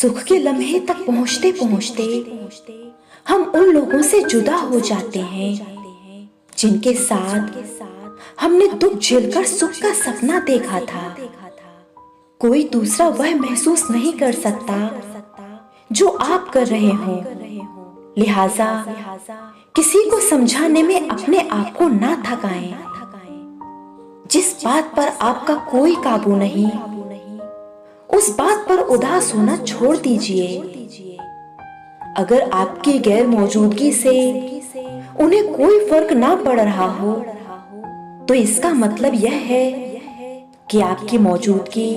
सुख के लम्हे तक पहुंचते पहुंचते हम उन लोगों से जुदा हो जाते हैं जिनके साथ हमने दुख झेलकर सुख का सपना देखा था। कोई दूसरा वह महसूस नहीं कर सकता जो आप कर रहे हो, लिहाजा किसी को समझाने में अपने आप को ना थकाएं। जिस बात पर आपका कोई काबू नहीं, उस बात पर उदास होना छोड़ दीजिए। अगर आपकी गैर मौजूदगी से उन्हें कोई फर्क ना पड़ रहा हो, तो इसका मतलब यह है कि आपकी मौजूदगी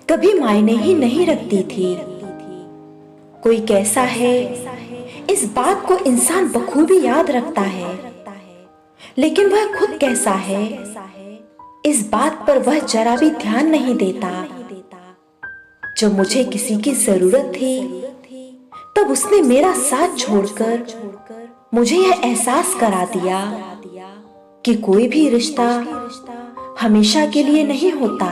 कभी मायने ही नहीं रखती थी। कोई कैसा है, इस बात को इंसान बखूबी याद रखता है, लेकिन वह खुद कैसा है, इस बात पर वह जरा भी ध्यान नहीं देता। जब मुझे किसी की जरूरत थी, तब उसने मेरा साथ छोड़कर मुझे यह एहसास करा दिया कि कोई भी रिश्ता हमेशा के लिए नहीं होता।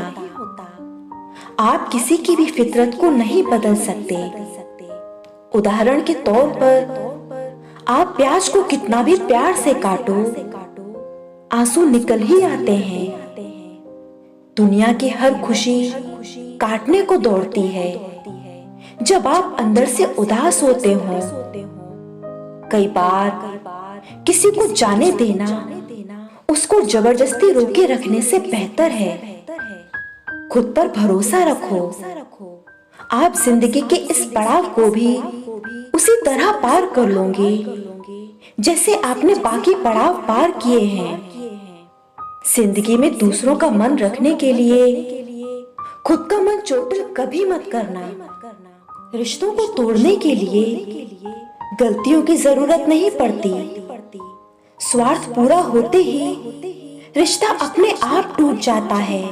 आप किसी की भी फितरत को नहीं बदल सकते। उदाहरण के तौर पर आप प्याज को कितना भी प्यार से काटो, आंसू निकल ही आते हैं। दुनिया की हर खुशी काटने को दौड़ती है। जब आप अंदर से उदास होते हो, कई बार किसी को जाने देना उसको जबरदस्ती रोके रखने से बेहतर है। खुद पर भरोसा रखो। आप जिंदगी के इस पड़ाव को भी उसी तरह पार कर लोगे जैसे आपने बाकी पड़ाव पार किए हैं। जिंदगी में दूसरों का मन रखने के लिए खुद का मन चोटिल कभी मत करना। रिश्तों को तोड़ने के लिए गलतियों की जरूरत नहीं पड़ती। स्वार्थ पूरा होते ही रिश्ता अपने आप टूट जाता है।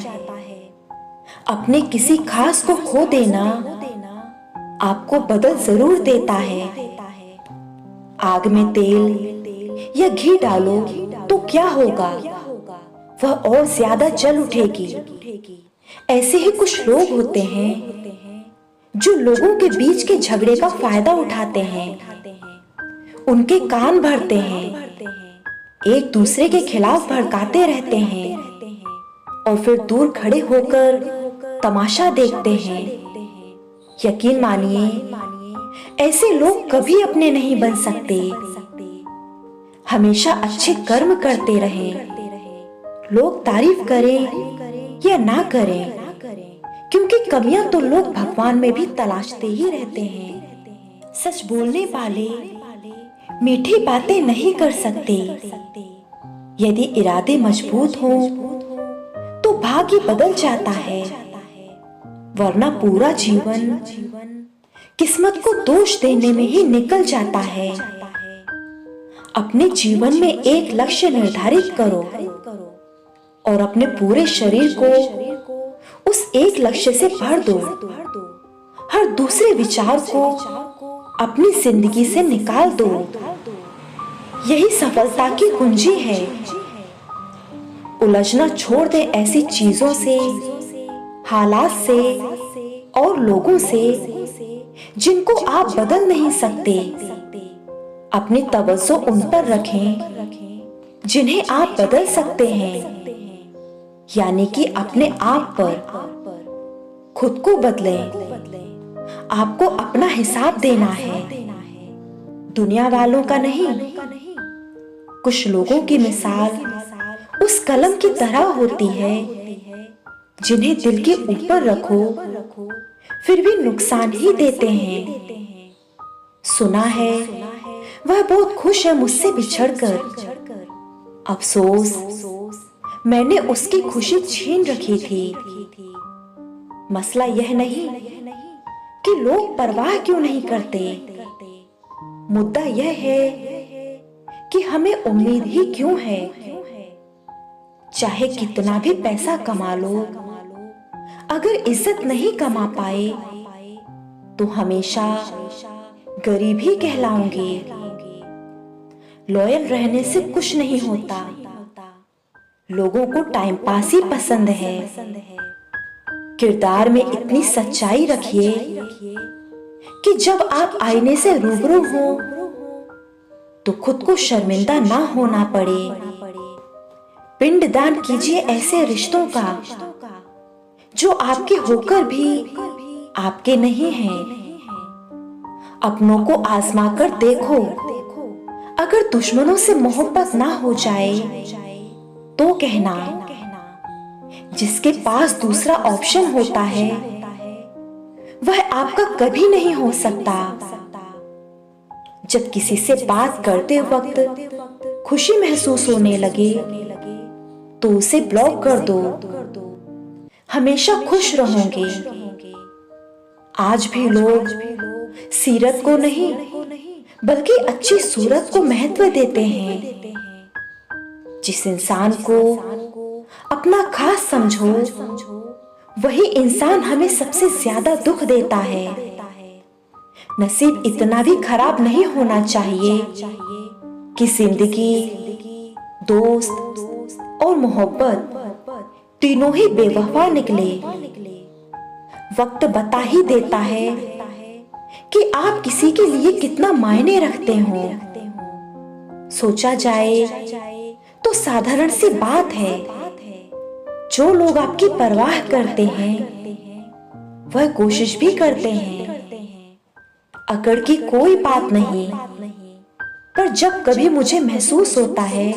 अपने किसी खास को खो देना आपको बदल जरूर देता है। आग में तेल या घी डालो तो क्या होगा, वह और ज्यादा जल उठेगी। ऐसे ही कुछ लोग होते हैं जो लोगों के बीच के झगड़े का फायदा उठाते हैं, उनके कान भरते हैं, एक दूसरे के खिलाफ भड़काते रहते हैं और फिर दूर खड़े होकर तमाशा देखते हैं। यकीन मानिए, ऐसे लोग कभी अपने नहीं बन सकते। हमेशा अच्छे कर्म करते रहें। लोग तारीफ करें या ना करें, क्योंकि कमियां तो लोग भगवान में भी तलाशते ही रहते हैं। सच बोलने वाले मीठी बातें नहीं कर सकते। यदि इरादे मजबूत हों तो भाग्य बदल जाता है, वरना पूरा जीवन किस्मत को दोष देने में ही निकल जाता है। अपने जीवन में एक लक्ष्य निर्धारित करो और अपने पूरे शरीर को उस एक लक्ष्य से भर दो। हर दूसरे विचार को अपनी जिंदगी से निकाल दो। यही सफलता की कुंजी है। उलझना छोड़ दे ऐसी चीजों से, हालात से और लोगों से जिनको आप बदल नहीं सकते। अपनी तवज्जो उन पर रखें जिन्हें आप बदल सकते हैं, यानी कि अपने आप पर। खुद को बदलें। आपको अपना हिसाब देना है, दुनिया वालों का नहीं। कुछ लोगों की मिसाल उस कलम की तरह होती है जिन्हें दिल के ऊपर रखो फिर भी नुकसान ही देते हैं। सुना है वह बहुत खुश है मुझसे बिछड़कर। अफसोस मैंने उसकी खुशी छीन रखी थी। मसला यह नहीं कि लोग परवाह क्यों नहीं करते, मुद्दा यह है कि हमें उम्मीद ही क्यों है। चाहे कितना भी पैसा कमा लो, अगर इज्जत नहीं कमा पाए तो हमेशा गरीब ही कहलाओगे। लॉयल रहने से कुछ नहीं होता। लोगों को टाइम पास ही पसंद है। किरदार में इतनी सच्चाई रखिए कि जब आप आईने से रूबरू हो तो खुद को शर्मिंदा ना होना पड़े। पिंडदान कीजिए ऐसे रिश्तों का जो आपके होकर भी आपके नहीं हैं। अपनों को आजमा कर देखो, अगर दुश्मनों से मोहब्बत ना हो जाए तो कहना। जिसके पास दूसरा ऑप्शन होता है वह आपका कभी नहीं हो सकता। जब किसी से बात करते वक्त खुशी महसूस होने लगे तो उसे ब्लॉक कर दो, हमेशा खुश रहोगे। आज भी लोग सीरत को नहीं बल्कि अच्छी सूरत को महत्व देते हैं। जिस इंसान को अपना खास समझो वही इंसान हमें सबसे ज्यादा दुख देता है। नसीब इतना भी खराब नहीं होना चाहिए कि जिंदगी, दोस्त और मोहब्बत तीनों ही बेवफा निकले। वक्त बता ही देता है कि आप किसी के लिए कितना मायने रखते हो। सोचा जाए तो साधारण सी बात है, जो लोग आपकी परवाह करते हैं वह कोशिश भी करते हैं। अकड़ की कोई बात नहीं, पर जब कभी मुझे महसूस होता है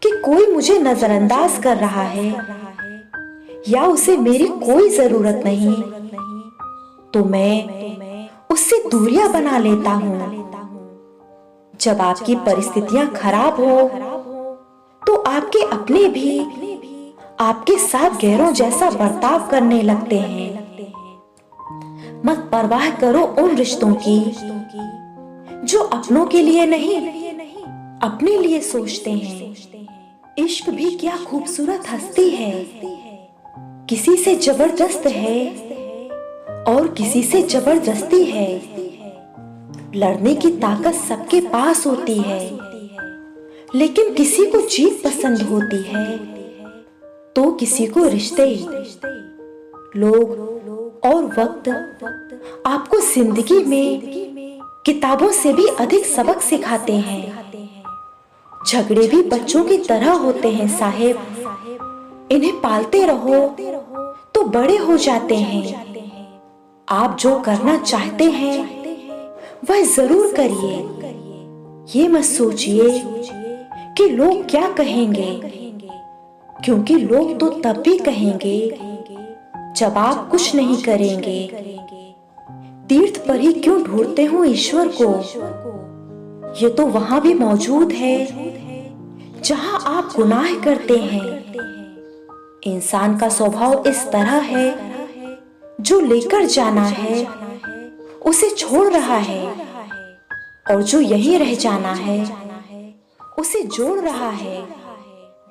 कि कोई मुझे नजरअंदाज कर रहा है या उसे मेरी कोई जरूरत नहीं, तो मैं उससे दूरियां बना लेता हूँ। जब आपकी परिस्थितियां खराब हो तो आपके अपने भी आपके साथ गैरों जैसा बर्ताव करने लगते हैं। मत परवाह करो उन रिश्तों की जो अपनों के लिए नहीं अपने लिए सोचते हैं। इश्क भी क्या खूबसूरत हस्ती है, किसी से जबरदस्त है और किसी से जबरदस्ती है। लड़ने की ताकत सबके पास होती है, लेकिन किसी को जीत पसंद होती है तो किसी को रिश्ते। लोग और वक्त आपको जिंदगी में किताबों से भी अधिक सबक सिखाते हैं। झगड़े भी बच्चों की तरह होते हैं साहेब, इन्हें पालते रहो तो बड़े हो जाते हैं। आप जो करना चाहते हैं वह जरूर करिए। ये मत सोचिए कि लोग क्या कहेंगे, क्योंकि लोग तो तब भी कहेंगे जब आप कुछ नहीं करेंगे। तीर्थ पर ही क्यों ढूंढते हो ईश्वर को, ये तो वहां भी मौजूद है जहां आप गुनाह करते हैं। इंसान का स्वभाव इस तरह है, जो लेकर जाना है उसे छोड़ रहा है, और जो यहीं रह जाना है उसे जोड़ रहा है।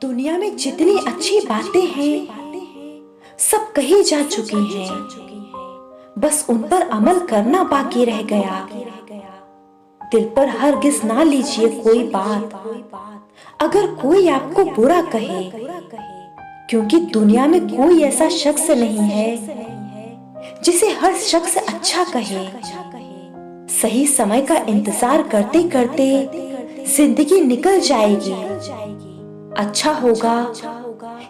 दुनिया में जितनी अच्छी बातें हैं सब कही जा चुकी हैं, बस उन पर अमल करना बाकी रह गया। दिल पर हरगिज ना लीजिए कोई बात, अगर कोई आपको बुरा कहे, क्योंकि दुनिया में कोई ऐसा शख्स नहीं है जिसे हर शख्स अच्छा कहे। सही समय का इंतजार करते करते जिंदगी निकल जाएगी। अच्छा होगा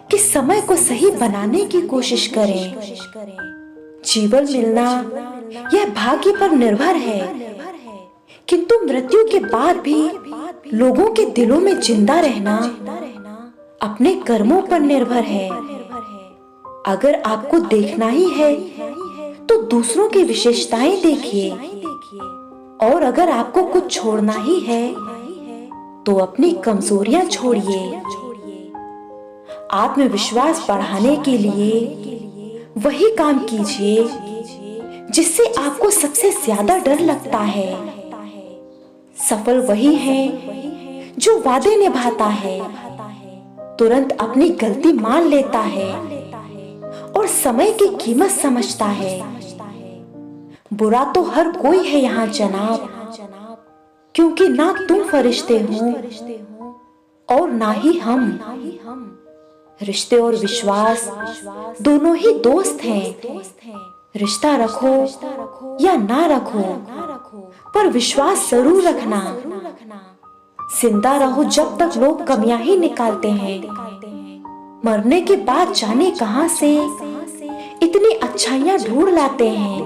कि समय को सही बनाने की कोशिश करें। जीवन मिलना यह भाग्य पर निर्भर है, किंतु मृत्यु के बाद भी लोगों के दिलों में जिंदा रहना अपने कर्मों पर निर्भर है। अगर आपको देखना ही है तो दूसरों की विशेषताएं देखिए, और अगर आपको कुछ छोड़ना ही है तो अपनी कमजोरियां छोड़िए। आत्मविश्वास बढ़ाने के लिए वही काम कीजिए जिससे आपको सबसे ज्यादा डर लगता है। सफल वही है जो वादे निभाता है, तुरंत अपनी गलती मान लेता है और समय की कीमत समझता है। बुरा तो हर कोई है यहाँ जनाब, क्योंकि ना तुम फरिश्ते हो और ना ही हम। रिश्ते और विश्वास दोनों ही दोस्त हैं। रिश्ता रखो या ना रखो, पर विश्वास जरूर रखना। जिंदा रहो जब तक लोग कमियां ही निकालते हैं। मरने के बाद जाने कहां से इतनी अच्छाइयां ढूंढ लाते हैं।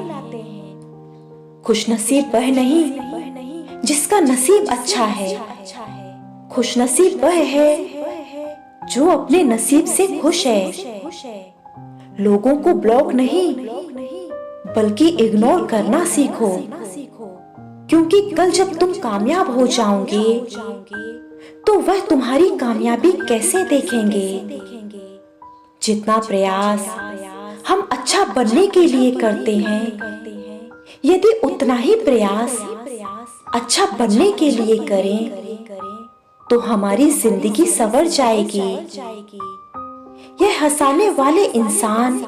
खुशनसीब वह नहीं जिसका नसीब अच्छा है, खुशनसीब वह है जो अपने नसीब से खुश है। लोगों को ब्लॉक नहीं बल्कि इग्नोर करना सीखो, क्योंकि कल जब तुम कामयाब हो जाओगे तो वह तुम्हारी कामयाबी कैसे देखेंगे। जितना प्रयास हम अच्छा बनने के लिए करते हैं, यदि उतना ही प्रयास अच्छा बनने के लिए करें तो हमारी जिंदगी संवर जाएगी। यह हंसाने वाले इंसान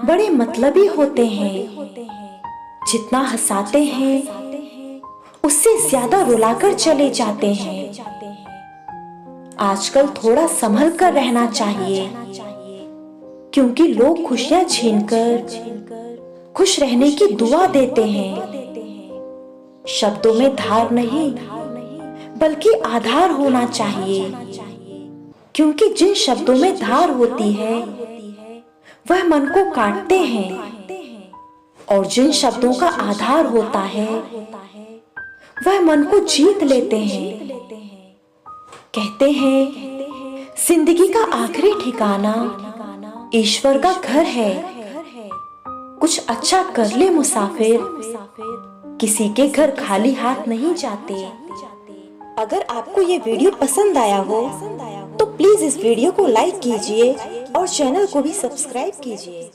बड़े मतलबी होते हैं। जितना हंसाते हैं उससे ज्यादा रुलाकर चले जाते हैं। आजकल थोड़ा संभल कर रहना चाहिए, क्योंकि लोग खुशियां छीनकर खुश रहने की दुआ देते हैं। शब्दों में धार नहीं बल्कि आधार होना चाहिए, क्योंकि जिन शब्दों में धार होती है वह मन को काटते हैं, और जिन शब्दों का आधार होता है वह मन को जीत लेते हैं। कहते हैं जिंदगी का आखिरी ठिकाना ईश्वर का घर है। कुछ अच्छा कर ले मुसाफिर, किसी के घर खाली हाथ नहीं जाते। अगर आपको ये वीडियो पसंद आया हो तो प्लीज इस वीडियो को लाइक कीजिए और चैनल को भी सब्सक्राइब कीजिए।